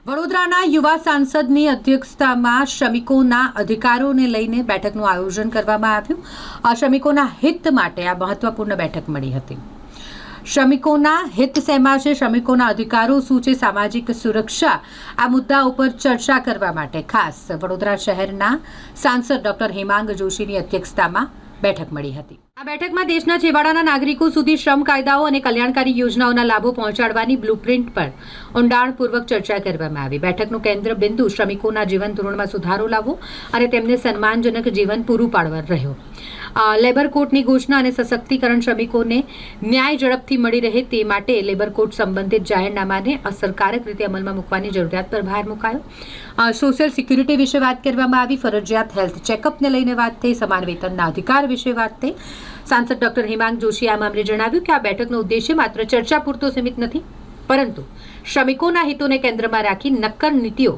વડોદરાના યુવા સાંસદની અધ્યક્ષતામાં શ્રમિકોના અધિકારોને લઈને બેઠકનું આયોજન કરવામાં આવ્યું. આ શ્રમિકોના હિત માટે આ મહત્વપૂર્ણ બેઠક મળી હતી. શ્રમિકોના હિત શેમાં છે, શ્રમિકોના અધિકારો શું છે, સામાજિક સુરક્ષા, આ મુદ્દા ઉપર ચર્ચા કરવા માટે ખાસ વડોદરા શહેરના સાંસદ ડોક્ટર હેમાંગ જોશીની અધ્યક્ષતામાં બેઠક મળી હતી. આ બેઠકમાં દેશના છેવાડાના નાગરિકો સુધી શ્રમ કાયદાઓ અને કલ્યાણકારી યોજનાઓના લાભો પહોંચાડવાની બ્લુપ્રિન્ટ પર ઊંડાણપૂર્વક ચર્ચા કરવામાં આવી. બેઠકનું કેન્દ્ર બિંદુ શ્રમિકોના જીવન ધોરણમાં સુધારો લાવવો અને તેમને સન્માનજનક જીવન પૂરું પાડવા રહ્યો. લેબર કોડની ઘોષણા અને સશક્તિકરણ, શ્રમિકોને ન્યાય ઝડપથી મળી રહે તે માટે લેબર કોડ સંબંધિત જાહેરનામાને અસરકારક રીતે અમલમાં મૂકવાની જરૂરિયાત પર ભાર મુકાયો. સોશિયલ સિક્યુરિટી વિશે વાત કરવામાં આવી. ફરજિયાત હેલ્થ ચેકઅપને લઈને વાત થઈ. સમાન વેતનના અધિકાર વિશે વાત થઈ. સાંસદ ડોક્ટર હેમાંગ જોશીએ આ મામલે જણાવ્યું કે આ બેઠકનો ઉદ્દેશ્ય માત્ર ચર્ચા પૂરતો સીમિત નથી, પરંતુ શ્રમિકોના હિતોને કેન્દ્રમાં રાખી નક્કર નીતિઓ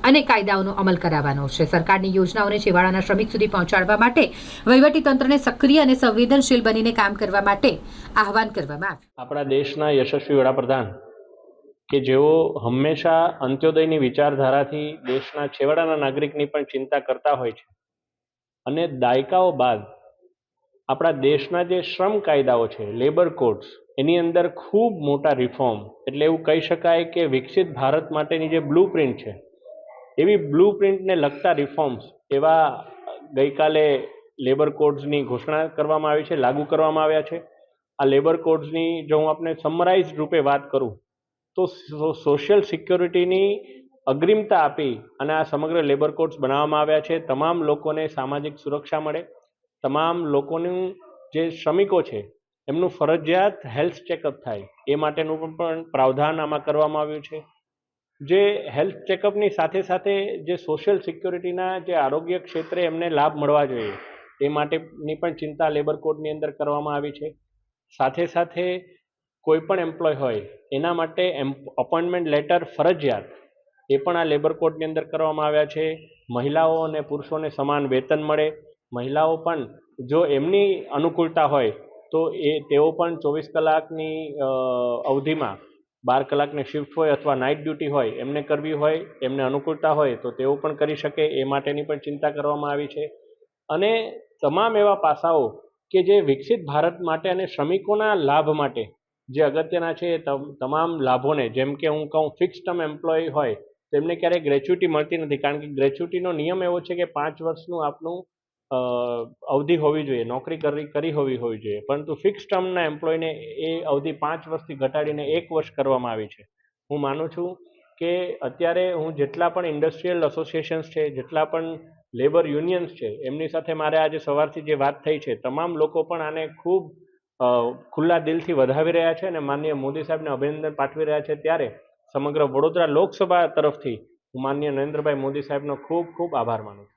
અને કાયદાઓનો અમલ કરાવવાનો છે. સરકારની યોજનાઓને છેવાડાના શ્રમિક સુધી પહોંચાડવા માટે વહીવટીતંત્રને સક્રિય અને સંવેદનશીલ બનીને કામ કરવા માટે આહવાન કરવામાં આવ્યું. આપણા દેશના યશસ્વી વડાપ્રધાન કે જેઓ હંમેશા અંત્યોદયની વિચારધારાથી દેશના છેવાડાના નાગરિકની પણ ચિંતા કરતા હોય છે, અને દાયકાઓ બાદ આપણા દેશના જે શ્રમ કાયદાઓ છે, લેબર કોડ્સ, એની અંદર ખૂબ મોટા રિફોર્મ, એટલે એવું કહી શકાય કે વિકસિત ભારત માટેની જે બ્લુપ્રિન્ટ છે, એવી બ્લુપ્રિન્ટને લગતા રિફોર્મ્સ એવા ગઈકાલે લેબર કોડ્સની ઘોષણા કરવામાં આવી છે, લાગુ કરવામાં આવ્યા છે. આ લેબર કોડ્સની જો હું આપને સમરાઇઝ રૂપે વાત કરું તો સોશિયલ સિક્યોરિટીની અગ્રિમતા આપી અને આ સમગ્ર લેબર કોડ્સ બનાવવામાં આવ્યા છે. તમામ લોકોને સામાજિક સુરક્ષા મળે, તમામ લોકોનું જે શ્રમિકો છે એમનું ફરજિયાત હેલ્થ ચેકઅપ થાય એ માટેનું પણ પ્રાવધાન આમાં કરવામાં આવ્યું છે. જે હેલ્થ ચેકઅપની સાથે સાથે જે સોશિયલ સિક્યોરિટીના જે આરોગ્ય ક્ષેત્રે એમને લાભ મળવા જોઈએ એ માટેની પણ ચિંતા લેબર કોડની અંદર કરવામાં આવી છે. સાથે સાથે કોઈ પણ એમ્પ્લોય હોય એના માટે અપોઇન્ટમેન્ટ લેટર ફરજિયાત એ પણ આ લેબર કોડની અંદર કરવામાં આવ્યા છે. મહિલાઓ અને પુરુષોને સમાન વેતન મળે. મહિલાઓ પણ જો એમની અનુકૂળતા હોય તો તેઓ પણ 24 કલાકની અવધિમાં 12 કલાકની શિફ્ટ હોય અથવા નાઇટ ડ્યુટી હોય એમને કરવી હોય, એમને અનુકૂળતા હોય તો તેઓ પણ કરી શકે, એ માટેની પણ ચિંતા કરવામાં આવી છે. અને તમામ એવા પાસાઓ કે જે વિકસિત ભારત માટે અને શ્રમિકોના લાભ માટે જે અગત્યના છે એ તમામ લાભોને, જેમ કે હું કહું ફિક્સ ટર્મ એમ્પ્લોય હોય તેમને ક્યારેય ગ્રેચ્યુટી મળતી નથી, કારણ કે ગ્રેચ્યુટીનો નિયમ એવો છે કે 5 વર્ષનું આપનું અવધિ હોવી જોઈએ, નોકરી કરી હોવી જોઈએ, પરંતુ ફિક્સ ટર્મના એમ્પ્લોયને એ અવધિ 5 વર્ષથી ઘટાડીને 1 વર્ષ કરવામાં આવી છે. હું માનું છું કે અત્યારે હું જેટલા પણ ઇન્ડસ્ટ્રીયલ એસોસિએશન્સ છે, જેટલા પણ લેબર યુનિયન્સ છે, એમની સાથે મારે આજે સવારથી જે વાત થઈ છે, તમામ લોકો પણ આને ખૂબ ખુલ્લા દિલથી વધાવી રહ્યા છે અને માનનીય મોદી સાહેબને અભિનંદન પાઠવી રહ્યા છે. ત્યારે સમગ્ર વડોદરા લોકસભા તરફથી હું માનનીય નરેન્દ્રભાઈ મોદી સાહેબનો ખૂબ ખૂબ આભાર માનું છું.